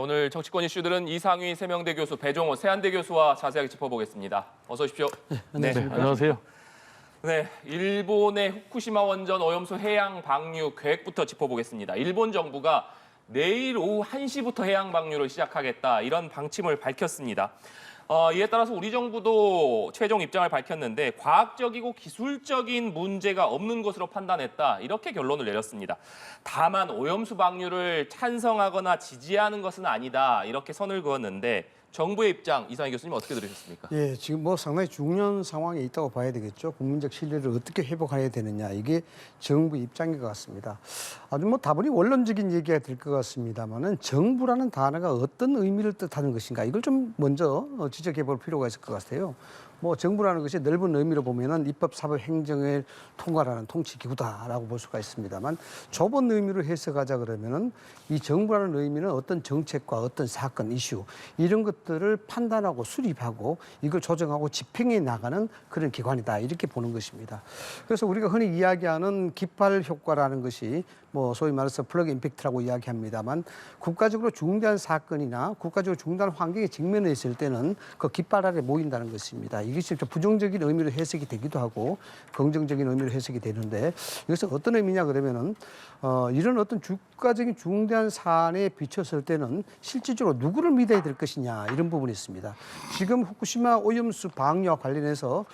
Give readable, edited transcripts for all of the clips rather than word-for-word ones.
오늘 정치권 이슈들은 이상휘 세명대 교수, 배종호 세한대 교수와 자세하게 짚어보겠습니다. 어서 오십시오. 네, 안녕하세요. 네, 일본의 후쿠시마 원전 오염수 해양 방류 계획부터 짚어보겠습니다. 일본 정부가 내일 오후 1시부터 해양 방류를 시작하겠다, 이런 방침을 밝혔습니다. 이에 따라서 우리 정부도 최종 입장을 밝혔는데 과학적이고 기술적인 문제가 없는 것으로 판단했다, 이렇게 결론을 내렸습니다. 다만 오염수 방류를 찬성하거나 지지하는 것은 아니다, 이렇게 선을 그었는데 정부의 입장, 이상희 교수님 어떻게 들으셨습니까? 예, 지금 뭐 상당히 중요한 상황에 있다고 봐야 되겠죠. 국민적 신뢰를 어떻게 회복해야 되느냐, 이게 정부 입장인 것 같습니다. 아주 뭐 다분히 원론적인 얘기가 될 것 같습니다만은 정부라는 단어가 어떤 의미를 뜻하는 것인가, 이걸 좀 먼저 지적해 볼 필요가 있을 것 같아요. 뭐 정부라는 것이 넓은 의미로 보면은 입법, 사법, 행정을 통괄하는 통치 기구다라고 볼 수가 있습니다만, 좁은 의미로 해석하자 그러면은 이 정부라는 의미는 어떤 정책과 어떤 사건, 이슈 이런 것들을 판단하고 수립하고 이걸 조정하고 집행해 나가는 그런 기관이다, 이렇게 보는 것입니다. 그래서 우리가 흔히 이야기하는 깃발 효과라는 것이 뭐 소위 말해서 플러그 임팩트라고 이야기합니다만, 국가적으로 중대한 사건이나 국가적으로 중대한 환경에 직면해 있을 때는 그 깃발 아래 모인다는 것입니다. 이것이 좀 부정적인 의미로 해석이 되기도 하고 긍정적인 의미로 해석이 되는데, 이것은 어떤 의미냐 그러면은 이런 어떤 국가적인 중대한 사안에 비쳤을 때는 실질적으로 누구를 믿어야 될 것이냐, 이런 부분이 있습니다. 지금 후쿠시마 오염수 방류와 관련해서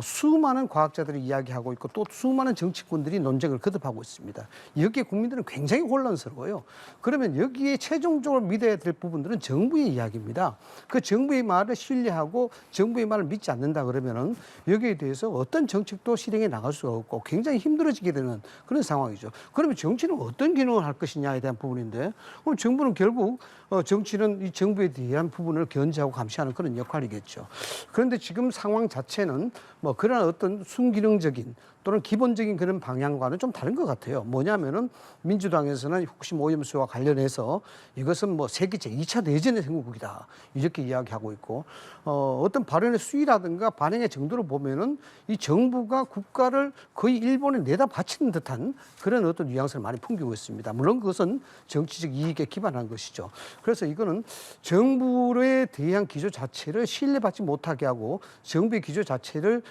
수많은 과학자들이 이야기하고 있고 또 수많은 정치권들이 논쟁을 거듭하고 있습니다. 여기에 국민들은 굉장히 혼란스러워요. 그러면 여기에 최종적으로 믿어야 될 부분들은 정부의 이야기입니다. 그 정부의 말을 신뢰하고 정부의 말을 믿지 않는다 그러면은 여기에 대해서 어떤 정책도 실행해 나갈 수가 없고 굉장히 힘들어지게 되는 그런 상황이죠. 그러면 정치는 어떤 기능을 할 것이냐에 대한 부분인데, 그럼 정부는 결국 정치는 이 정부에 대한 부분을 견제하고 감시하는 그런 역할이겠죠. 그런데 지금 상황 자체는 뭐 그런 어떤 순기능적인 또는 기본적인 그런 방향과는 좀 다른 것 같아요. 뭐냐면은 민주당에서는 후쿠시마 오염수와 관련해서 이것은 뭐 세계 제2차 대전의 선거국이다, 이렇게 이야기하고 있고, 어떤 발언의 수위라든가 반응의 정도를 보면은 이 정부가 국가를 거의 일본에 내다 바치는 듯한 그런 어떤 뉘앙스를 많이 풍기고 있습니다. 물론 그것은 정치적 이익에 기반한 것이죠. 그래서 이거는 정부에 대한 기조 자체를 신뢰받지 못하게 하고 정부의 기조 자체를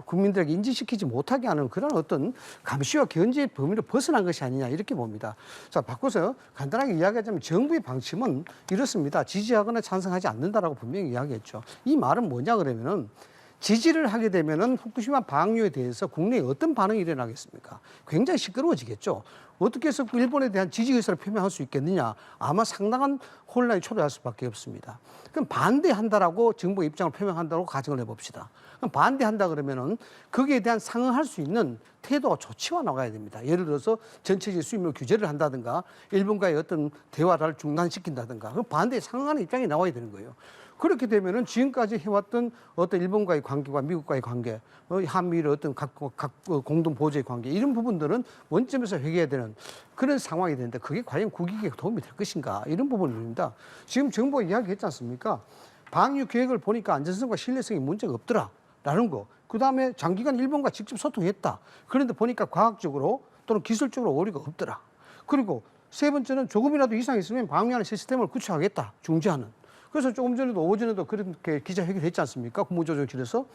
국민들에게 인지시키지 못하게 하는 그런 어떤 감시와 견제의 범위를 벗어난 것이 아니냐, 이렇게 봅니다. 자, 바꿔서 간단하게 이야기하자면 정부의 방침은 이렇습니다. 지지하거나 찬성하지 않는다라고 분명히 이야기했죠. 이 말은 뭐냐 그러면은, 지지를 하게 되면은 후쿠시마 방류에 대해서 국내에 어떤 반응이 일어나겠습니까? 굉장히 시끄러워지겠죠. 어떻게 해서 일본에 대한 지지 의사를 표명할 수 있겠느냐? 아마 상당한 혼란이 초래할 수밖에 없습니다. 그럼 반대한다라고 정부 입장을 표명한다고 가정을 해봅시다. 그럼 반대한다 그러면은 거기에 대한 상응할 수 있는 태도가 조치가 나가야 됩니다. 예를 들어서 전체적인 수입물 규제를 한다든가 일본과의 어떤 대화를 중단시킨다든가, 그럼 반대에 상응하는 입장이 나와야 되는 거예요. 그렇게 되면은 지금까지 해왔던 어떤 일본과의 관계와 미국과의 관계, 한미일의 어떤 각 공동 보조의 관계, 이런 부분들은 원점에서 회개해야 되는 그런 상황이 되는데, 그게 과연 국익에 도움이 될 것인가, 이런 부분입니다. 지금 정부가 이야기했지 않습니까? 방류 계획을 보니까 안전성과 신뢰성이 문제가 없더라라는 거. 그다음에 장기간 일본과 직접 소통했다. 그런데 보니까 과학적으로 또는 기술적으로 오류가 없더라. 그리고 세 번째는 조금이라도 이상이 있으면 방류하는 시스템을 구축하겠다, 중지하는. 그래서 조금 전에도 오전에도 그렇게 기자회견을 했지 않습니까? 국무조정실에서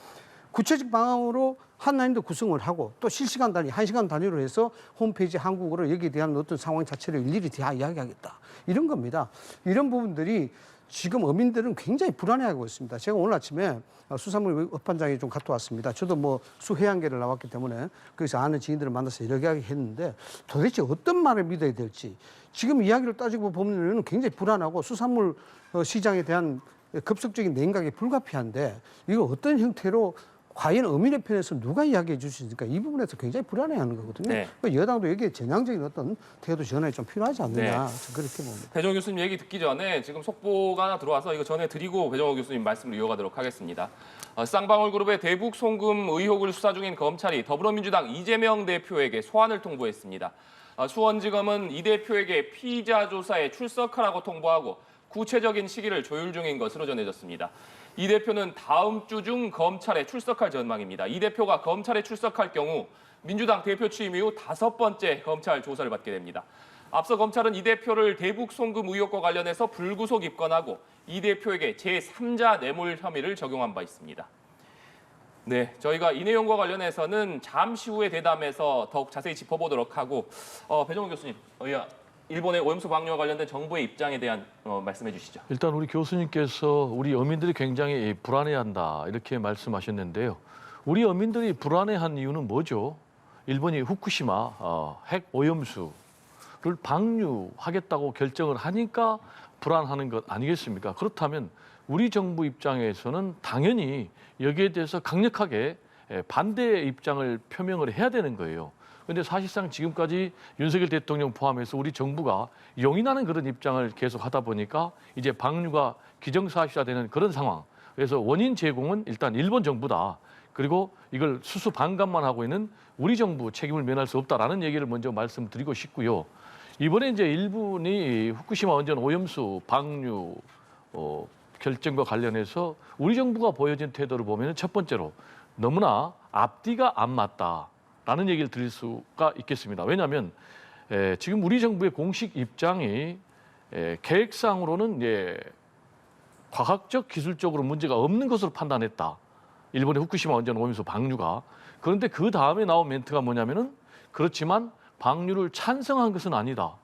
구체적 방안으로 한라인도 구성을 하고 또 실시간 단위, 1시간 단위로 해서 홈페이지 한국어로 여기에 대한 어떤 상황 자체를 일일이 다 이야기하겠다, 이런 겁니다. 이런 부분들이 지금 어민들은 굉장히 불안해하고 있습니다. 제가 오늘 아침에 수산물 업판장에 좀 갔다 왔습니다. 저도 뭐 수해양계를 나왔기 때문에 거기서 아는 지인들을 만나서 여러 이야기 했는데, 도대체 어떤 말을 믿어야 될지 지금 이야기를 따지고 보면 굉장히 불안하고, 수산물 시장에 대한 급속적인 냉각이 불가피한데 이거 어떤 형태로 과연 어민의 편에서 누가 이야기해 줄 수 있을까, 이 부분에서 굉장히 불안해하는 거거든요. 네. 여당도 여기에 전향적인 어떤 태도 전환이 좀 필요하지 않느냐, 그렇게 봅니다. 배종호 교수님 얘기 듣기 전에 지금 속보가 하나 들어와서 이거 전해드리고 배종호 교수님 말씀을 이어가도록 하겠습니다. 쌍방울그룹의 대북 송금 의혹을 수사 중인 검찰이 더불어민주당 이재명 대표에게 소환을 통보했습니다. 수원지검은 이 대표에게 피의자 조사에 출석하라고 통보하고 구체적인 시기를 조율 중인 것으로 전해졌습니다. 이 대표는 다음 주 중 검찰에 출석할 전망입니다. 이 대표가 검찰에 출석할 경우 민주당 대표 취임 이후 5번째 검찰 조사를 받게 됩니다. 앞서 검찰은 이 대표를 대북 송금 의혹과 관련해서 불구속 입건하고 이 대표에게 제3자 뇌물 혐의를 적용한 바 있습니다. 네, 저희가 이 내용과 관련해서는 잠시 후에 대담해서 더욱 자세히 짚어보도록 하고 배정훈 교수님, 일본의 오염수 방류와 관련된 정부의 입장에 대한 말씀해 주시죠. 일단 우리 교수님께서 우리 어민들이 굉장히 불안해한다 이렇게 말씀하셨는데요. 우리 어민들이 불안해한 이유는 뭐죠? 일본이 후쿠시마 핵 오염수를 방류하겠다고 결정을 하니까 불안하는 것 아니겠습니까? 그렇다면 우리 정부 입장에서는 당연히 여기에 대해서 강력하게 반대의 입장을 표명을 해야 되는 거예요. 그런데 사실상 지금까지 윤석열 대통령 포함해서 우리 정부가 용인하는 그런 입장을 계속 하다 보니까 이제 방류가 기정사실화되는 그런 상황. 그래서 원인 제공은 일단 일본 정부다. 그리고 이걸 수수방관만 하고 있는 우리 정부 책임을 면할 수 없다라는 얘기를 먼저 말씀드리고 싶고요. 이번에 이제 일본이 후쿠시마 원전 오염수 방류 결정과 관련해서 우리 정부가 보여진 태도를 보면 첫 번째로 너무나 앞뒤가 안 맞다라는 얘기를 드릴 수가 있겠습니다. 왜냐하면 지금 우리 정부의 공식 입장이 계획상으로는 과학적 기술적으로 문제가 없는 것으로 판단했다. 일본의 후쿠시마 원전 오염수 방류가. 그런데 그 다음에 나온 멘트가 뭐냐면은 그렇지만 방류를 찬성한 것은 아니다.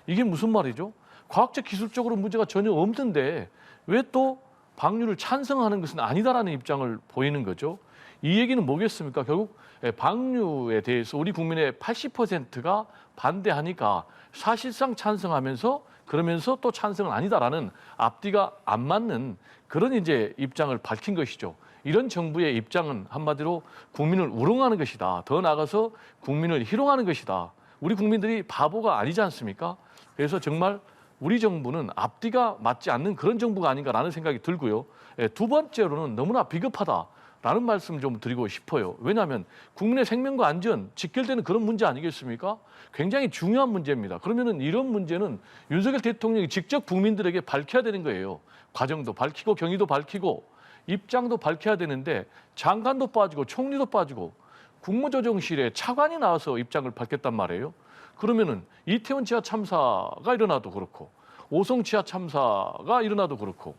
이게 무슨 말이죠? 과학적 기술적으로 문제가 전혀 없는데 왜 또 방류를 찬성하는 것은 아니다라는 입장을 보이는 거죠. 이 얘기는 뭐겠습니까? 결국 방류에 대해서 우리 국민의 80%가 반대하니까 사실상 찬성하면서 그러면서 또 찬성은 아니다라는 앞뒤가 안 맞는 그런 이제 입장을 밝힌 것이죠. 이런 정부의 입장은 한마디로 국민을 우롱하는 것이다. 더 나아가서 국민을 희롱하는 것이다. 우리 국민들이 바보가 아니지 않습니까? 그래서 정말 우리 정부는 앞뒤가 맞지 않는 그런 정부가 아닌가라는 생각이 들고요. 두 번째로는 너무나 비겁하다라는 말씀 좀 드리고 싶어요. 왜냐하면 국민의 생명과 안전 직결되는 그런 문제 아니겠습니까? 굉장히 중요한 문제입니다. 그러면은 이런 문제는 윤석열 대통령이 직접 국민들에게 밝혀야 되는 거예요. 과정도 밝히고 경위도 밝히고 입장도 밝혀야 되는데 장관도 빠지고 총리도 빠지고 국무조정실에 차관이 나와서 입장을 밝혔단 말이에요. 그러면은 이태원 지하 참사가 일어나도 그렇고 오송 지하 참사가 일어나도 그렇고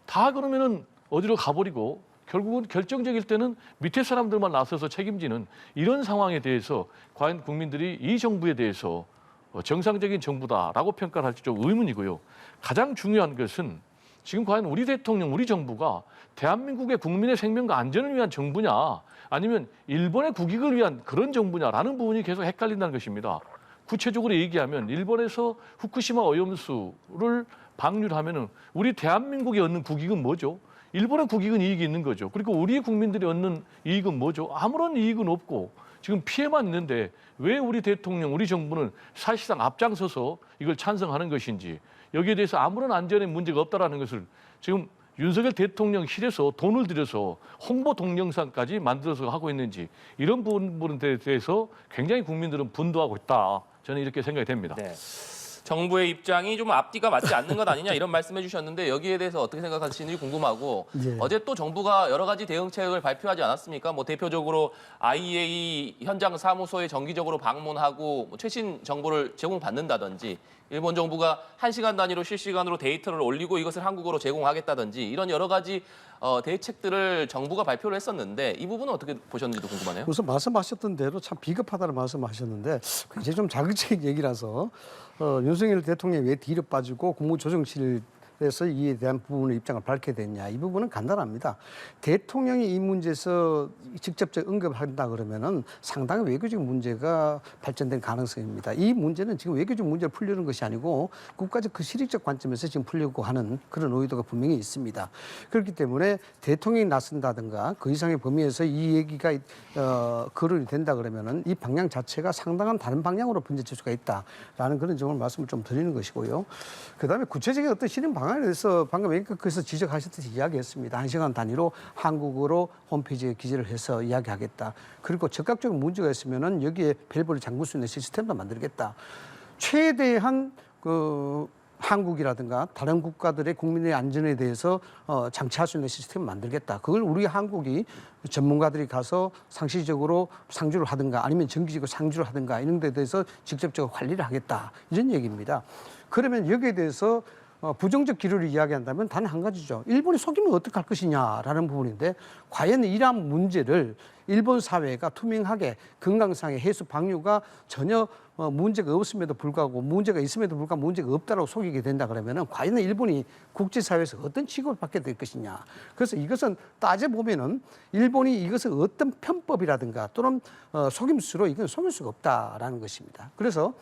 다 그러면은 어디로 가버리고 결국은 결정적일 때는 밑에 사람들만 나서서 책임지는 이런 상황에 대해서 과연 국민들이 이 정부에 대해서 정상적인 정부다라고 평가를 할지 좀 의문이고요. 가장 중요한 것은 지금 과연 우리 대통령, 우리 정부가 대한민국의 국민의 생명과 안전을 위한 정부냐 아니면 일본의 국익을 위한 그런 정부냐라는 부분이 계속 헷갈린다는 것입니다. 구체적으로 얘기하면 일본에서 후쿠시마 오염수를 방류를 하면은 우리 대한민국이 얻는 국익은 뭐죠? 일본의 국익은 이익이 있는 거죠. 그리고 우리 국민들이 얻는 이익은 뭐죠? 아무런 이익은 없고 지금 피해만 있는데 왜 우리 대통령, 우리 정부는 사실상 앞장서서 이걸 찬성하는 것인지 여기에 대해서 아무런 안전에 문제가 없다라는 것을 지금 윤석열 대통령실에서 돈을 들여서 홍보 동영상까지 만들어서 하고 있는지 이런 부분에 대해서 굉장히 국민들은 분노하고 있다. 저는 이렇게 생각이 됩니다. 네. 정부의 입장이 좀 앞뒤가 맞지 않는 것 아니냐 이런 말씀해 주셨는데 여기에 대해서 어떻게 생각하시는지 궁금하고 예. 어제 또 정부가 여러 가지 대응책을 발표하지 않았습니까? 뭐 대표적으로 IAEA 현장 사무소에 정기적으로 방문하고 뭐 최신 정보를 제공받는다든지 일본 정부가 1시간 단위로 실시간으로 데이터를 올리고 이것을 한국어로 제공하겠다든지 이런 여러 가지 대책들을 정부가 발표를 했었는데 이 부분은 어떻게 보셨는지도 궁금하네요. 우선 말씀하셨던 대로 참 비겁하다는 말씀하셨는데 굉장히 좀 자극적인 얘기라서 윤석열 대통령이 왜 뒤로 빠지고 국무조정실에서 이에 대한 부분의 입장을 밝혀야 되냐 이 부분은 간단합니다. 대통령이 이 문제에서 직접적 언급한다 그러면은 상당히 외교적 문제가 발전된 가능성입니다. 이 문제는 지금 외교적 문제를 풀려는 것이 아니고 국가적 그 실익적 관점에서 지금 풀려고 하는 그런 의도가 분명히 있습니다. 그렇기 때문에 대통령이 나선다든가 그 이상의 범위에서 이 얘기가 거론이 된다 그러면은 이 방향 자체가 상당한 다른 방향으로 번질 수가 있다라는 그런 점을 말씀을 좀 드리는 것이고요. 그다음에 구체적인 어떤 실행 방안에 대해서 방금 앵커께서 지적하셨듯이 이야기했습니다. 1시간 단위로 한국어로 홈페이지에 기재를 해서 이야기하겠다. 그리고 적극적인 문제가 있으면은 여기에 밸브를 잠글 수 있는 시스템도 만들겠다. 최대한 한국이라든가 다른 국가들의 국민의 안전에 대해서 장치할 수 있는 시스템을 만들겠다. 그걸 우리 한국이 전문가들이 가서 상시적으로 상주를 하든가 아니면 정기적으로 상주를 하든가 이런 데 대해서 직접적으로 관리를 하겠다. 이런 얘기입니다. 그러면 여기에 대해서 부정적 기류를 이야기한다면 단 한 가지죠. 일본이 속이면 어떡할 것이냐라는 부분인데 과연 이러한 문제를 일본 사회가 투명하게 건강상의 해수 방류가 전혀 문제가 없음에도 불구하고 문제가 있음에도 불구하고 문제가 없다라고 속이게 된다 그러면은 과연 일본이 국제사회에서 어떤 취급을 받게 될 것이냐. 그래서 이것은 따져보면은 일본이 이것을 어떤 편법이라든가 또는 속임수로 이건 속일 수가 없다라는 것입니다. 그래서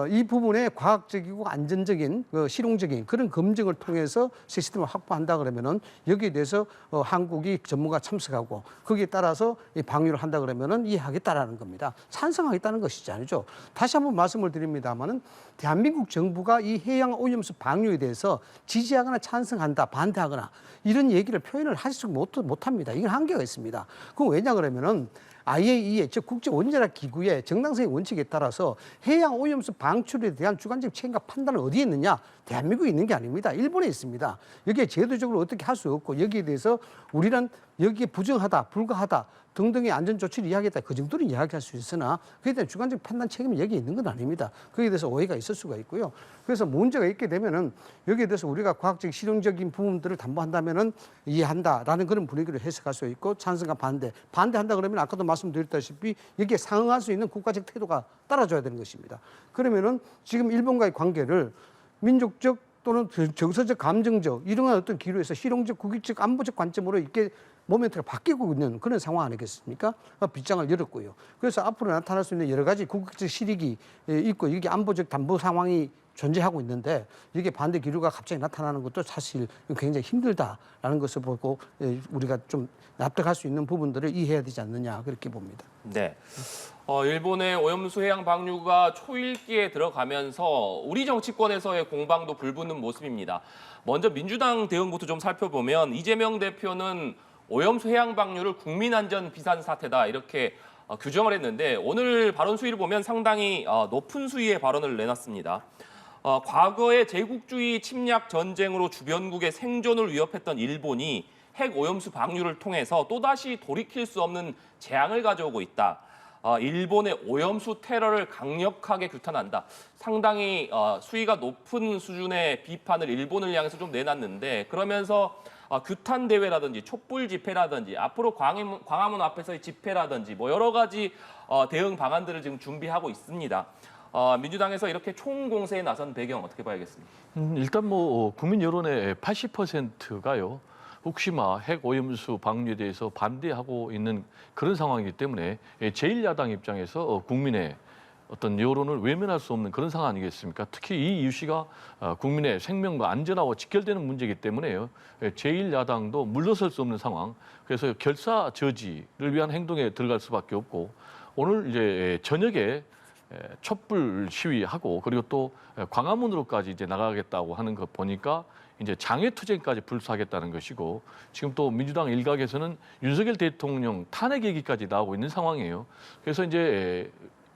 이 부분에 과학적이고 안전적인 실용적인 그런 검증을 통해서 시스템을 확보한다 그러면은 여기에 대해서 한국이 전문가 참석하고 거기에 따라서 이 방류를 한다 그러면은 이해하겠다라는 겁니다. 찬성하겠다는 것이지 아니죠. 다시 한번 말씀을 드립니다만은 대한민국 정부가 이 해양 오염수 방류에 대해서 지지하거나 찬성한다, 반대하거나 이런 얘기를 표현을 하지 못합니다. 이건 한계가 있습니다. 그건 왜냐 그러면은 IAEA, 즉 국제원자력 기구의 정당성의 원칙에 따라서 해양 오염수 방출에 대한 주관적 책임과 판단은 어디에 있느냐? 대한민국에 있는 게 아닙니다. 일본에 있습니다. 여기에 제도적으로 어떻게 할 수 없고 여기에 대해서 우리는 여기에 부정하다, 불가하다 등등의 안전 조치를 이야기했다. 그 정도는 이야기할 수 있으나 그에 대한 주관적 판단 책임이 여기에 있는 건 아닙니다. 거기에 대해서 오해가 있을 수가 있고요. 그래서 문제가 있게 되면은 여기에 대해서 우리가 과학적 실용적인 부분들을 담보한다면은 이해한다라는 그런 분위기를 해석할 수 있고 찬성과 반대한다 그러면 아까도 말씀드렸다시피 여기에 상응할 수 있는 국가적 태도가 따라줘야 되는 것입니다. 그러면은 지금 일본과의 관계를 민족적 또는 정서적, 감정적 이런 어떤 기로에서 실용적, 국익적, 안보적 관점으로 이렇게 모멘트가 바뀌고 있는 그런 상황 아니겠습니까? 빗장을 열었고요. 그래서 앞으로 나타날 수 있는 여러 가지 국익적 실익이 있고 이게 안보적 담보 상황이 존재하고 있는데 이게 반대 기류가 갑자기 나타나는 것도 사실 굉장히 힘들다라는 것을 보고 우리가 좀 납득할 수 있는 부분들을 이해해야 되지 않느냐 그렇게 봅니다. 네. 일본의 오염수 해양 방류가 초읽기에 들어가면서 우리 정치권에서의 공방도 불붙는 모습입니다. 먼저 민주당 대응부터 좀 살펴보면 이재명 대표는 오염수 해양 방류를 국민안전 비상사태다 이렇게 규정을 했는데 오늘 발언 수위를 보면 상당히 높은 수위의 발언을 내놨습니다. 과거의 제국주의 침략 전쟁으로 주변국의 생존을 위협했던 일본이 핵 오염수 방류를 통해서 또다시 돌이킬 수 없는 재앙을 가져오고 있다. 일본의 오염수 테러를 강력하게 규탄한다. 상당히 수위가 높은 수준의 비판을 일본을 향해서 좀 내놨는데 그러면서 규탄 대회라든지 촛불 집회라든지 앞으로 광화문 앞에서의 집회라든지 뭐 여러 가지 대응 방안들을 지금 준비하고 있습니다. 민주당에서 이렇게 총공세에 나선 배경 어떻게 봐야겠습니까? 일단 뭐 국민 여론의 80%가요. 후쿠시마 핵 오염수 방류에 대해서 반대하고 있는 그런 상황이기 때문에 제1야당 입장에서 국민의 어떤 여론을 외면할 수 없는 그런 상황 아니겠습니까? 특히 이 이슈가 국민의 생명과 안전하고 직결되는 문제이기 때문에요. 제1야당도 물러설 수 없는 상황. 그래서 결사 저지를 위한 행동에 들어갈 수밖에 없고 오늘 이제 저녁에 촛불 시위하고 그리고 또 광화문으로까지 이제 나가겠다고 하는 것 보니까 이제 장외투쟁까지 불사하겠다는 것이고 지금 또 민주당 일각에서는 윤석열 대통령 탄핵 얘기까지 나오고 있는 상황이에요. 그래서 이제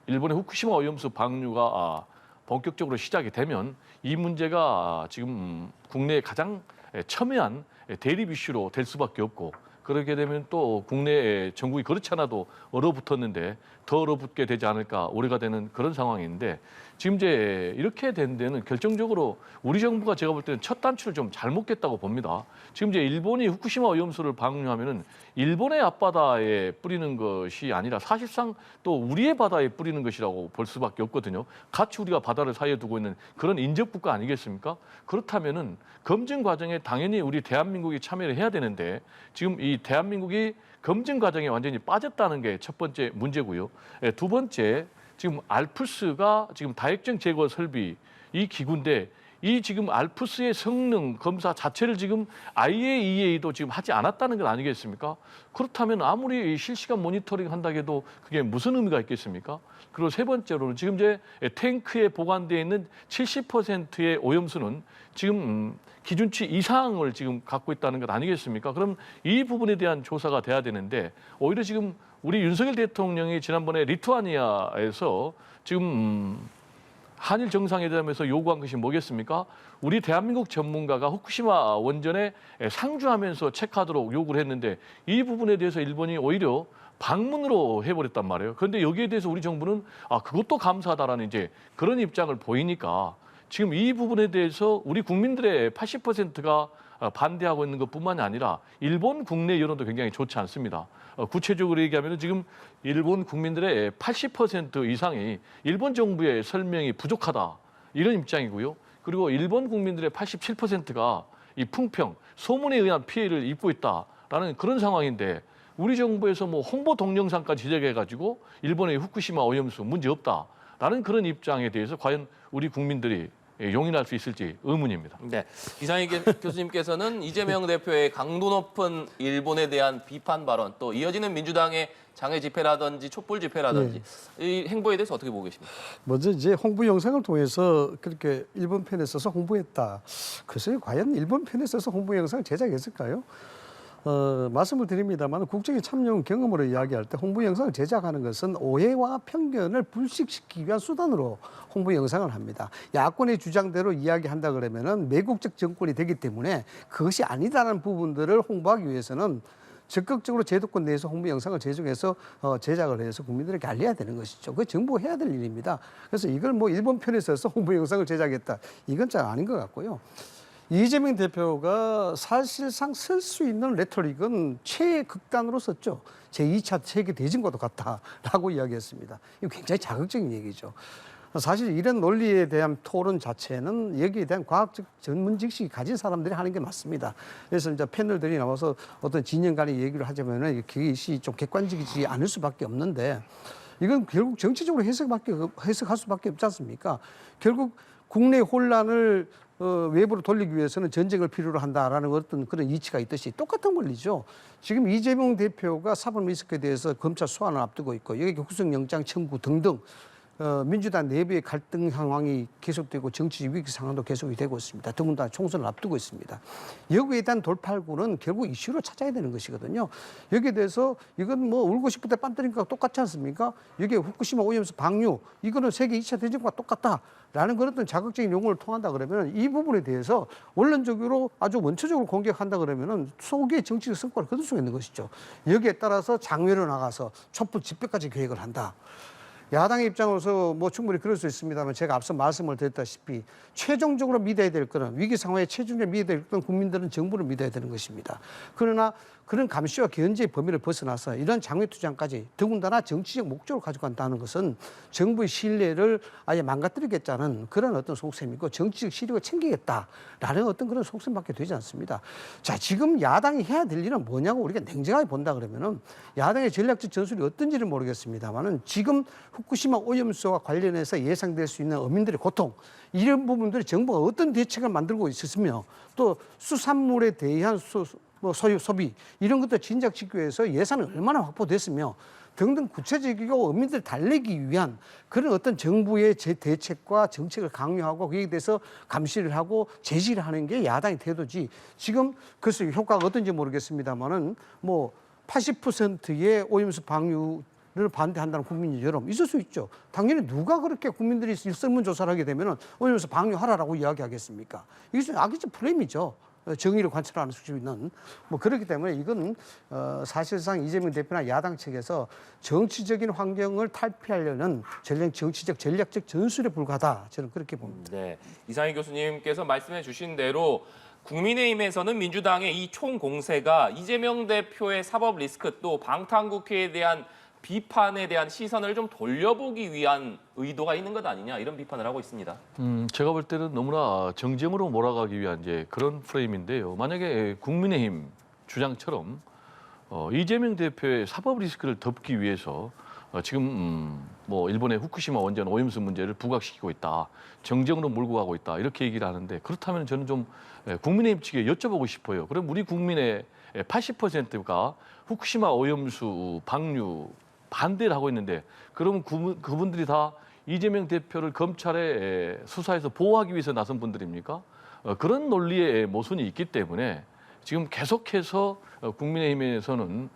일본의 후쿠시마 오염수 방류가 본격적으로 시작이 되면 이 문제가 지금 국내에 가장 첨예한 대립 이슈로 될 수밖에 없고 그렇게 되면 또 국내 전국이 그렇지 않아도 얼어붙었는데 더 얼어붙게 되지 않을까 우려가 되는 그런 상황인데 지금 이제 이렇게 된 데는 결정적으로 우리 정부가 제가 볼 때는 첫 단추를 좀 잘못 깼다고 봅니다. 지금 이제 일본이 후쿠시마 오염수를 방류하면은 일본의 앞바다에 뿌리는 것이 아니라 사실상 또 우리의 바다에 뿌리는 것이라고 볼 수밖에 없거든요. 같이 우리가 바다를 사이에 두고 있는 그런 인접 국가 아니겠습니까? 그렇다면은 검증 과정에 당연히 우리 대한민국이 참여를 해야 되는데 지금 이 대한민국이 검증 과정에 완전히 빠졌다는 게 첫 번째 문제고요. 두 번째 지금 알프스가 지금 다액정 제거 설비 이 기구인데 이 지금 알프스의 성능 검사 자체를 지금 IAEA도 지금 하지 않았다는 건 아니겠습니까? 그렇다면 아무리 실시간 모니터링 한다 해도 그게 무슨 의미가 있겠습니까? 그리고 세 번째로는 지금 이제 탱크에 보관되어 있는 70%의 오염수는 지금 기준치 이상을 지금 갖고 있다는 것 아니겠습니까? 그럼 이 부분에 대한 조사가 돼야 되는데 오히려 지금 우리 윤석열 대통령이 지난번에 리투아니아에서 지금 한일 정상회담에서 요구한 것이 뭐겠습니까? 우리 대한민국 전문가가 후쿠시마 원전에 상주하면서 체크하도록 요구를 했는데 이 부분에 대해서 일본이 오히려 방문으로 해버렸단 말이에요. 그런데 여기에 대해서 우리 정부는 그것도 감사하다라는 이제 그런 입장을 보이니까 지금 이 부분에 대해서 우리 국민들의 80%가 반대하고 있는 것뿐만이 아니라 일본 국내 여론도 굉장히 좋지 않습니다. 구체적으로 얘기하면 지금 일본 국민들의 80% 이상이 일본 정부의 설명이 부족하다 이런 입장이고요. 그리고 일본 국민들의 87%가 이 풍평, 소문에 의한 피해를 입고 있다라는 그런 상황인데 우리 정부에서 뭐 홍보 동영상까지 제작해가지고 일본의 후쿠시마 오염수 문제 없다라는 그런 입장에 대해서 과연 우리 국민들이 용인할 수 있을지 의문입니다. 네, 이상희 교수님께서는 이재명 대표의 강도 높은 일본에 대한 비판 발언, 또 이어지는 민주당의 장외 집회라든지 촛불 집회라든지 이 행보에 대해서 어떻게 보고 계십니까? 먼저 이제 홍보 영상을 통해서 그렇게 일본 편에 써서 홍보했다. 글쎄요, 과연 일본 편에 써서 홍보 영상을 제작했을까요? 말씀을 드립니다만 국정에 참여한 경험으로 이야기할 때 홍보 영상을 제작하는 것은 오해와 편견을 불식시키기 위한 수단으로 홍보 영상을 합니다. 야권의 주장대로 이야기한다 그러면은 매국적 정권이 되기 때문에 그것이 아니다라는 부분들을 홍보하기 위해서는 적극적으로 제도권 내에서 홍보 영상을 제작해서 제작을 해서 국민들에게 알려야 되는 것이죠. 그게 정부해야 될 일입니다. 그래서 이걸 뭐 일본 편에 써서 홍보 영상을 제작했다. 이건 잘 아닌 것 같고요. 이재명 대표가 사실상 쓸 수 있는 레토릭은 최극단으로 썼죠. 제2차 세계대전과도 같다라고 이야기했습니다. 이거 굉장히 자극적인 얘기죠. 사실 이런 논리에 대한 토론 자체는 여기에 대한 과학적 전문 지식이 가진 사람들이 하는 게 맞습니다. 그래서 이제 패널들이 나와서 어떤 진영 간의 얘기를 하자면은 그것이 좀 객관적이지 않을 수밖에 없는데 이건 결국 정치적으로 해석할 수밖에 없지 않습니까? 결국 국내 혼란을 외부로 돌리기 위해서는 전쟁을 필요로 한다라는 어떤 그런 이치가 있듯이 똑같은 원리죠. 지금 이재명 대표가 사법 리스크에 대해서 검찰 소환을 앞두고 있고 여기 구속영장 청구 등등 민주당 내부의 갈등 상황이 계속되고 정치 위기 상황도 계속이 되고 있습니다. 더군다나 총선을 앞두고 있습니다. 여기에 대한 돌파구는 결국 이슈로 찾아야 되는 것이거든요. 여기에 대해서 이건 뭐 울고 싶을 때 빤 때리니까 똑같지 않습니까? 여기에 후쿠시마 오염수 방류 이거는 세계 2차 대전과 똑같다라는 그런 어떤 자극적인 용어를 통한다 그러면 이 부분에 대해서 원론적으로 아주 원초적으로 공격한다 그러면은 소기의 정치적 성과를 거둘 수가 있는 것이죠. 여기에 따라서 장외로 나가서 촛불 집회까지 계획을 한다. 야당의 입장으로서 뭐 충분히 그럴 수 있습니다만 제가 앞서 말씀을 드렸다시피 최종적으로 믿어야 될 거는 위기 상황에 최종적으로 믿어야 될 건 국민들은 정부를 믿어야 되는 것입니다. 그러나 그런 감시와 견제의 범위를 벗어나서 이런 장외투쟁까지 더군다나 정치적 목적을 가지고 간다는 것은 정부의 신뢰를 아예 망가뜨리겠다는 그런 어떤 속셈이고 정치적 실익을 챙기겠다라는 어떤 그런 속셈밖에 되지 않습니다. 자, 지금 야당이 해야 될 일은 뭐냐고 우리가 냉정하게 본다 그러면은 야당의 전략적 전술이 어떤지는 모르겠습니다만은 지금 후쿠시마 오염수와 관련해서 예상될 수 있는 어민들의 고통 이런 부분들이 정부가 어떤 대책을 만들고 있었으며 또 수산물에 대한 소유 소비 이런 것들 진작시키기 위해서 예산이 얼마나 확보됐으며 등등 구체적이고 어민들을 달래기 위한 그런 어떤 정부의 대책과 정책을 강요하고 거기에 대해서 감시를 하고 제지를 하는 게 야당의 태도지 지금 그래서 효과가 어떤지 모르겠습니다만은 뭐 80%의 오염수 방류 를 반대한다는 국민 여론 있을 수 있죠. 당연히 누가 그렇게 국민들이 설문조사를 하게 되면 오염수 방류하라라고 이야기하겠습니까? 이게 악의적 프레임이죠. 정의를 관철하는 수 있는 뭐 그렇기 때문에 이건 사실상 이재명 대표나 야당 측에서 정치적인 환경을 탈피하려는 정치적 전략적 전술에 불과하다 저는 그렇게 봅니다. 네, 이상희 교수님께서 말씀해 주신 대로 국민의힘에서는 민주당의 이 총공세가 이재명 대표의 사법 리스크 또 방탄국회에 대한 비판에 대한 시선을 좀 돌려보기 위한 의도가 있는 것 아니냐 이런 비판을 하고 있습니다. 제가 볼 때는 너무나 정쟁으로 몰아가기 위한 이제 그런 프레임인데요. 만약에 국민의힘 주장처럼 이재명 대표의 사법 리스크를 덮기 위해서 지금 뭐 일본의 후쿠시마 원전 오염수 문제를 부각시키고 있다, 정쟁으로 몰고 가고 있다 이렇게 얘기를 하는데 그렇다면 저는 좀 국민의힘 측에 여쭤보고 싶어요. 그럼 우리 국민의 80%가 후쿠시마 오염수 방류 반대를 하고 있는데 그러면 그분들이 다 이재명 대표를 검찰의 수사에서 보호하기 위해서 나선 분들입니까? 그런 논리의 모순이 있기 때문에 지금 계속해서 국민의힘에서는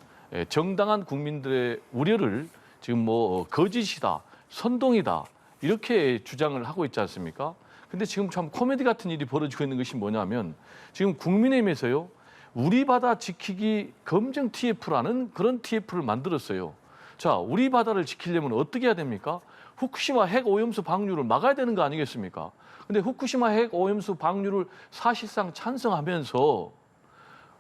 정당한 국민들의 우려를 지금 뭐 거짓이다, 선동이다 이렇게 주장을 하고 있지 않습니까? 근데 지금 참 코미디 같은 일이 벌어지고 있는 것이 뭐냐면 지금 국민의힘에서요. 우리 바다 지키기 검증 TF라는 그런 TF를 만들었어요. 자, 우리 바다를 지키려면 어떻게 해야 됩니까? 후쿠시마 핵 오염수 방류를 막아야 되는 거 아니겠습니까? 근데 후쿠시마 핵 오염수 방류를 사실상 찬성하면서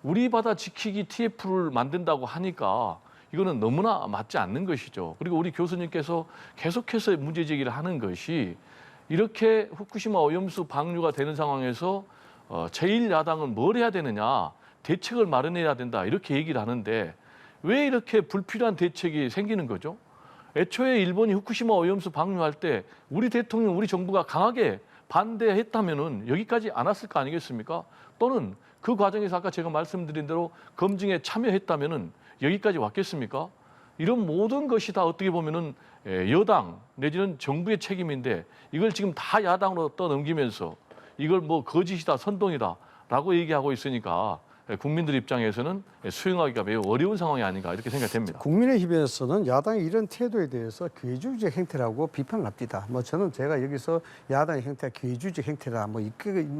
우리 바다 지키기 TF를 만든다고 하니까 이거는 너무나 맞지 않는 것이죠. 그리고 우리 교수님께서 계속해서 문제 제기를 하는 것이 이렇게 후쿠시마 오염수 방류가 되는 상황에서 제1야당은 뭘 해야 되느냐, 대책을 마련해야 된다 이렇게 얘기를 하는데 왜 이렇게 불필요한 대책이 생기는 거죠? 애초에 일본이 후쿠시마 오염수 방류할 때 우리 대통령, 우리 정부가 강하게 반대했다면은 여기까지 안 왔을 거 아니겠습니까? 또는 그 과정에서 아까 제가 말씀드린 대로 검증에 참여했다면은 여기까지 왔겠습니까? 이런 모든 것이 다 어떻게 보면은 여당 내지는 정부의 책임인데 이걸 지금 다 야당으로 떠넘기면서 이걸 뭐 거짓이다, 선동이다라고 얘기하고 있으니까 국민들 입장에서는 수용하기가 매우 어려운 상황이 아닌가 이렇게 생각됩니다. 국민의힘에서는 야당의 이런 태도에 대해서 기회주의적 행태라고 비판을 합니다. 뭐 저는 제가 여기서 야당의 행태가 기회주의적 행태라 뭐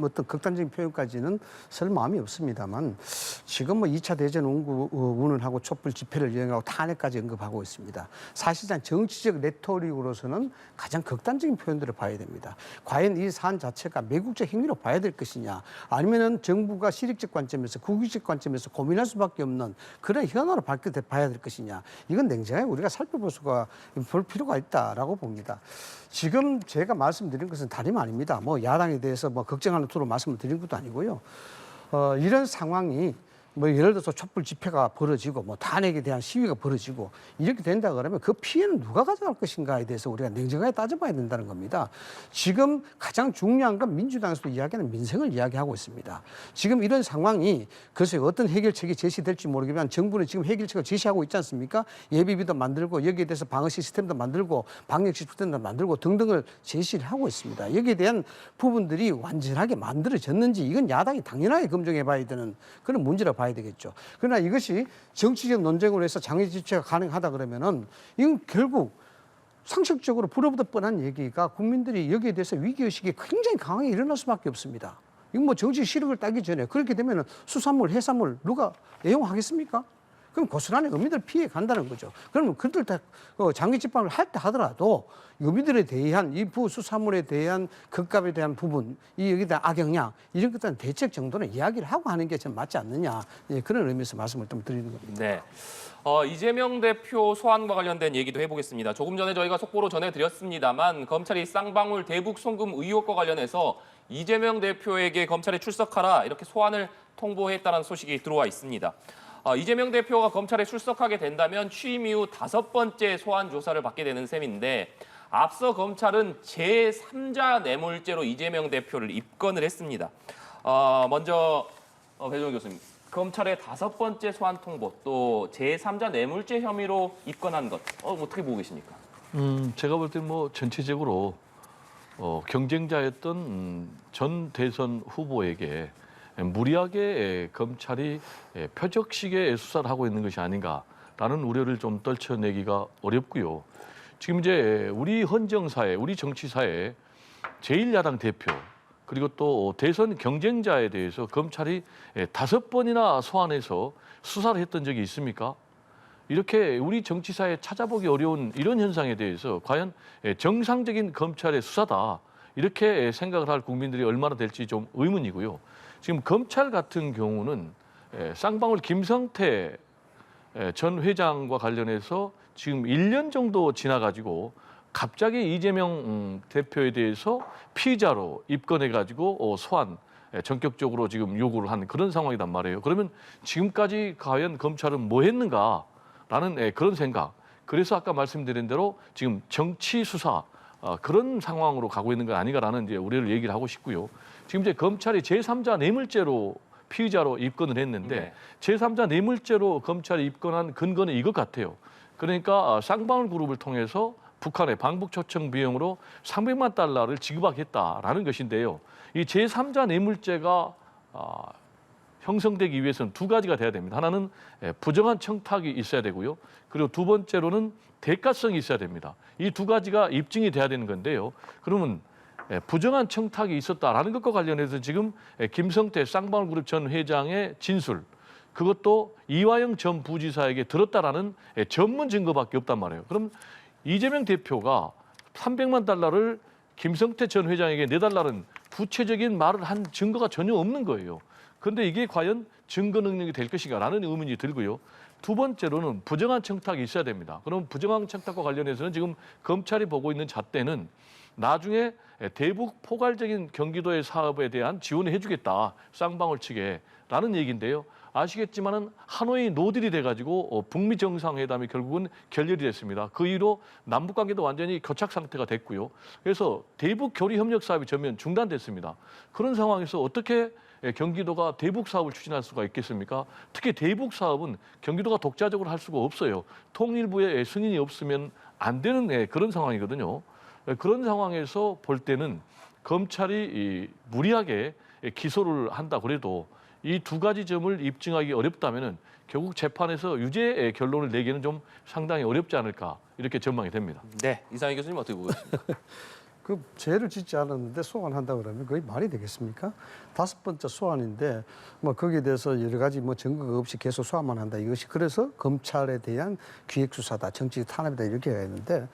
어떤 극단적인 표현까지는 쓸 마음이 없습니다만 지금 뭐 2차 대전 운운하고 촛불 집회를 여행하고 탄핵까지 언급하고 있습니다. 사실상 정치적 레토릭으로서는 가장 극단적인 표현들을 봐야 됩니다. 과연 이 사안 자체가 매국적 행위로 봐야 될 것이냐 아니면은 정부가 실익적 관점에서 국익적 관점에서 고민할 수밖에 없는 그런 현안으로 봐야 될 것이냐. 이건 냉정하게 우리가 볼 필요가 있다라고 봅니다. 지금 제가 말씀드린 것은 다름 아닙니다. 뭐 야당에 대해서 뭐 걱정하는 투로 말씀을 드린 것도 아니고요. 이런 상황이 뭐 예를 들어서 촛불 집회가 벌어지고 뭐 탄핵에 대한 시위가 벌어지고 이렇게 된다 그러면 그 피해는 누가 가져갈 것인가에 대해서 우리가 냉정하게 따져봐야 된다는 겁니다. 지금 가장 중요한 건 민주당에서도 이야기하는 민생을 이야기하고 있습니다. 지금 이런 상황이 글쎄요 어떤 해결책이 제시될지 모르겠지만 정부는 지금 해결책을 제시하고 있지 않습니까? 예비비도 만들고 여기에 대해서 방어 시스템도 만들고 방역 시스템도 만들고 등등을 제시를 하고 있습니다. 여기에 대한 부분들이 완전하게 만들어졌는지 이건 야당이 당연하게 검증해 봐야 되는 그런 문제라고 봐야 되겠죠. 그러나 이것이 정치적 논쟁으로 해서 장애 지체가 가능하다 그러면은 이건 결국 상식적으로 불어보듯 뻔한 얘기가 국민들이 여기에 대해서 위기의식이 굉장히 강하게 일어날 수밖에 없습니다. 이건 뭐 정치 실익을 따기 전에 그렇게 되면은 수산물, 해산물 누가 애용하겠습니까? 그럼 고스란히 어민들 피해 간다는 거죠. 그러면 그들 다 장기 집방을 할 때 하더라도 어민들에 대한 이 수산물에 대한 급값에 대한 부분, 여기에 대한 악영향 이런 것들은 대책 정도는 이야기를 하고 하는 게 좀 맞지 않느냐 그런 의미에서 말씀을 좀 드리는 겁니다. 네. 이재명 대표 소환과 관련된 얘기도 해보겠습니다. 조금 전에 저희가 속보로 전해드렸습니다만 검찰이 쌍방울 대북 송금 의혹과 관련해서 이재명 대표에게 검찰에 출석하라 이렇게 소환을 통보했다는 소식이 들어와 있습니다. 이재명 대표가 검찰에 출석하게 된다면 취임 이후 5번째 소환 조사를 받게 되는 셈인데 앞서 검찰은 제3자 뇌물죄로 이재명 대표를 입건을 했습니다. 먼저 배종훈 교수님, 검찰의 5번째 소환 통보 또 제3자 뇌물죄 혐의로 입건한 것 어떻게 보고 계십니까? 제가 볼 때 뭐 전체적으로 경쟁자였던 전 대선 후보에게 무리하게 검찰이 표적식의 수사를 하고 있는 것이 아닌가라는 우려를 좀 떨쳐내기가 어렵고요. 지금 이제 우리 헌정사회, 우리 정치사회 제1야당 대표 그리고 또 대선 경쟁자에 대해서 검찰이 5번이나 소환해서 수사를 했던 적이 있습니까? 이렇게 우리 정치사회에 찾아보기 어려운 이런 현상에 대해서 과연 정상적인 검찰의 수사다 이렇게 생각을 할 국민들이 얼마나 될지 좀 의문이고요. 지금 검찰 같은 경우는 쌍방울 김성태 전 회장과 관련해서 지금 1년 정도 지나가지고 갑자기 이재명 대표에 대해서 피의자로 입건해가지고 소환 전격적으로 지금 요구를 한 그런 상황이란 말이에요. 그러면 지금까지 과연 검찰은 뭐 했는가라는 그런 생각. 그래서 아까 말씀드린 대로 지금 정치 수사 그런 상황으로 가고 있는 거 아닌가라는 이제 우려를 얘기를 하고 싶고요. 지금 이제 검찰이 제3자 뇌물죄로 피의자로 입건을 했는데 네. 제3자 뇌물죄로 검찰이 입건한 근거는 이것 같아요. 그러니까 쌍방울 그룹을 통해서 북한의 방북 초청 비용으로 300만 달러를 지급하겠다라는 것인데요. 이 제3자 뇌물죄가 형성되기 위해서는 두 가지가 돼야 됩니다. 하나는 부정한 청탁이 있어야 되고요. 그리고 두 번째로는 대가성이 있어야 됩니다. 이 두 가지가 입증이 돼야 되는 건데요. 그러면 부정한 청탁이 있었다라는 것과 관련해서 지금 김성태 쌍방울그룹 전 회장의 진술, 그것도 이화영 전 부지사에게 들었다라는 전문 증거밖에 없단 말이에요. 그럼 이재명 대표가 300만 달러를 김성태 전 회장에게 내달라는 구체적인 말을 한 증거가 전혀 없는 거예요. 그런데 이게 과연 증거 능력이 될 것인가라는 의문이 들고요. 두 번째로는 부정한 청탁이 있어야 됩니다. 그럼 부정한 청탁과 관련해서는 지금 검찰이 보고 있는 잣대는 나중에 대북 포괄적인 경기도의 사업에 대한 지원을 해주겠다, 쌍방울 측에라는 얘기인데요. 아시겠지만은 하노이 노딜이 돼가지고 북미 정상회담이 결국은 결렬이 됐습니다. 그 이후로 남북 관계도 완전히 교착 상태가 됐고요. 그래서 대북 교류 협력 사업이 전면 중단됐습니다. 그런 상황에서 어떻게 경기도가 대북 사업을 추진할 수가 있겠습니까? 특히 대북 사업은 경기도가 독자적으로 할 수가 없어요. 통일부의 승인이 없으면 안 되는 그런 상황이거든요. 그런 상황에서 볼 때는 검찰이 무리하게 기소를 한다 그래도 이 두 가지 점을 입증하기 어렵다면은 결국 재판에서 유죄의 결론을 내기는 좀 상당히 어렵지 않을까 이렇게 전망이 됩니다. 네, 이상희 교수님 어떻게 보고 계십니까? 그 죄를 짓지 않았는데 소환한다 그러면 그게 말이 되겠습니까? 다섯 번째 소환인데 뭐 거기에 대해서 여러 가지 뭐 증거가 없이 계속 소환만 한다. 이것이 그래서 검찰에 대한 기획 수사다, 정치 탄압이다 이렇게 했는데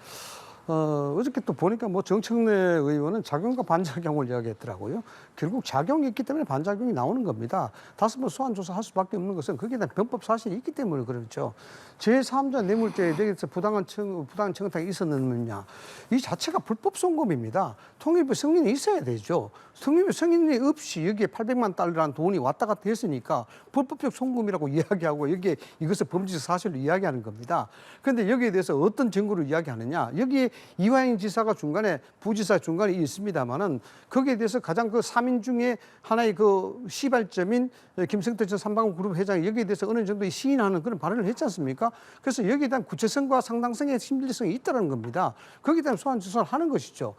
어저께 또 보니까 뭐 정청래 의원은 작용과 반작용을 이야기했더라고요. 결국 작용이 있기 때문에 반작용이 나오는 겁니다. 다섯 번 소환 조사할 수밖에 없는 것은 거기에 대한 변법 사실이 있기 때문에 그렇죠. 제3자 뇌물죄에 대해서 부당한 청탁이 있었느냐. 이 자체가 불법 송금입니다. 통일부 승인이 있어야 되죠. 통일부 승인이 없이 여기에 800만 달러라는 돈이 왔다 갔다 했으니까 불법적 송금이라고 이야기하고 여기에 이것을 범죄적 사실로 이야기하는 겁니다. 그런데 여기에 대해서 어떤 증거로 이야기하느냐. 여기에 이화영 지사가 중간에 부지사 중간에 있습니다만은 거기에 대해서 가장 그 3인 중에 하나의 그 시발점인 김성태 전 삼방그룹 회장이 여기에 대해서 어느 정도 시인하는 그런 발언을 했지 않습니까? 그래서 여기에 대한 구체성과 상당성의 심리성이 있다는 겁니다. 거기에 대한 소환 조사를 하는 것이죠.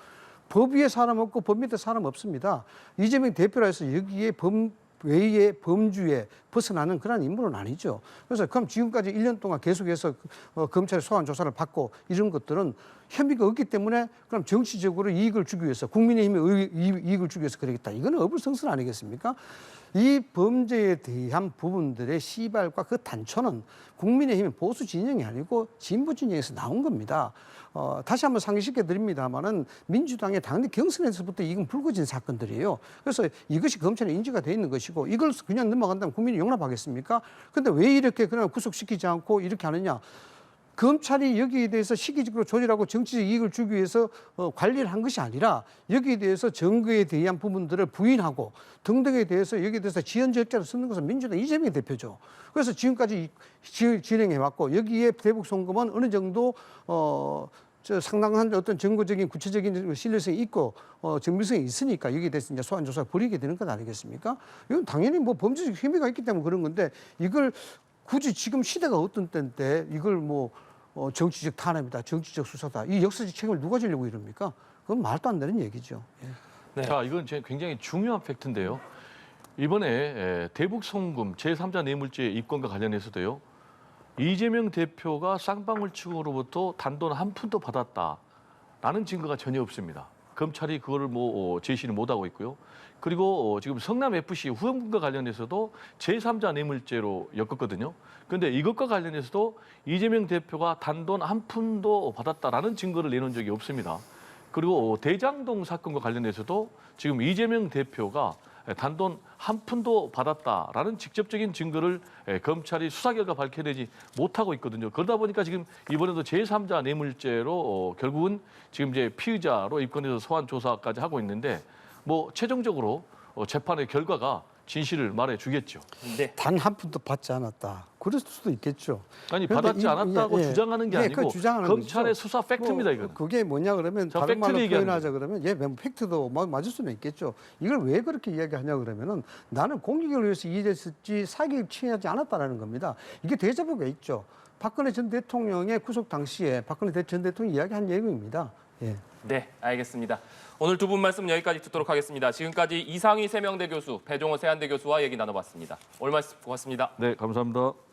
법 위에 사람 없고 법 밑에 사람 없습니다. 이재명 대표라 해서 여기에 외의 범주에 벗어나는 그런 인물은 아니죠. 그래서 그럼 지금까지 1년 동안 계속해서 검찰의 소환 조사를 받고 이런 것들은 혐의가 없기 때문에 그럼 정치적으로 이익을 주기 위해서 국민의힘에 이익을 주기 위해서 그러겠다. 이거는 어불성설 아니겠습니까? 이 범죄에 대한 부분들의 시발과 그 단초는 국민의힘의 보수 진영이 아니고 진보 진영에서 나온 겁니다. 다시 한번 상기시켜 드립니다만은 민주당의 당내 경선에서부터 이건 불거진 사건들이에요. 그래서 이것이 검찰에 인지가 돼 있는 것이고 이걸 그냥 넘어간다면 국민이 용납하겠습니까? 그런데 왜 이렇게 그냥 구속시키지 않고 이렇게 하느냐? 검찰이 여기에 대해서 시기적으로 조절하고 정치적 이익을 주기 위해서 관리를 한 것이 아니라 여기에 대해서 증거에 대한 부분들을 부인하고 등등에 대해서 여기에 대해서 지연절차를 쓰는 것은 민주당 이재명 대표죠. 그래서 지금까지 진행해왔고 여기에 대북 송금은 어느 정도 상당한 어떤 정보적인 구체적인 신뢰성이 있고 정밀성이 있으니까 여기에 대해서 이제 소환 조사를 벌이게 되는 것 아니겠습니까? 이건 당연히 뭐 범죄적 혐의가 있기 때문에 그런 건데 이걸 굳이 지금 시대가 어떤 때인데 이걸 뭐 정치적 탄압이다, 정치적 수사다. 이 역사적 책임을 누가 지려고 이럽니까? 그건 말도 안 되는 얘기죠. 예. 네. 자, 이건 굉장히 중요한 팩트인데요. 이번에 대북 송금 제3자 뇌물죄 입건과 관련해서도요. 이재명 대표가 쌍방울 측으로부터 단돈 한 푼도 받았다라는 증거가 전혀 없습니다. 검찰이 그거를 뭐 제시를 못하고 있고요. 그리고 지금 성남FC 후원금과 관련해서도 제3자 뇌물죄로 엮었거든요. 그런데 이것과 관련해서도 이재명 대표가 단돈 한 푼도 받았다라는 증거를 내놓은 적이 없습니다. 그리고 대장동 사건과 관련해서도 지금 이재명 대표가 단돈 한 푼도 받았다라는 직접적인 증거를 검찰이 수사 결과 밝혀내지 못하고 있거든요. 그러다 보니까 지금 이번에도 제3자 뇌물죄로 결국은 지금 이제 피의자로 입건해서 소환 조사까지 하고 있는데 뭐 최종적으로 재판의 결과가 진실을 말해주겠죠. 네. 단 한 푼도 받지 않았다. 그럴 수도 있겠죠. 아니 받았지 않았다고 주장하는 게 아니고 검찰의 거죠. 수사 팩트입니다. 이거는. 그게 뭐냐 그러면 저 다른 말로 팩트를 얘기하는 표현하자 그러면 팩트도 맞을 수는 있겠죠. 이걸 왜 그렇게 이야기하냐 그러면은 나는 공익을 위해서 일했었지 사기를 취하지 않았다라는 겁니다. 이게 대자보가 있죠. 박근혜 전 대통령의 구속 당시에 박근혜 전 대통령이 이야기한 내용입니다. 예. 네, 알겠습니다. 오늘 두 분 말씀 여기까지 듣도록 하겠습니다. 지금까지 이상희 세명대 교수, 배종호 세한대 교수와 얘기 나눠봤습니다. 오늘 말씀 고맙습니다. 네, 감사합니다.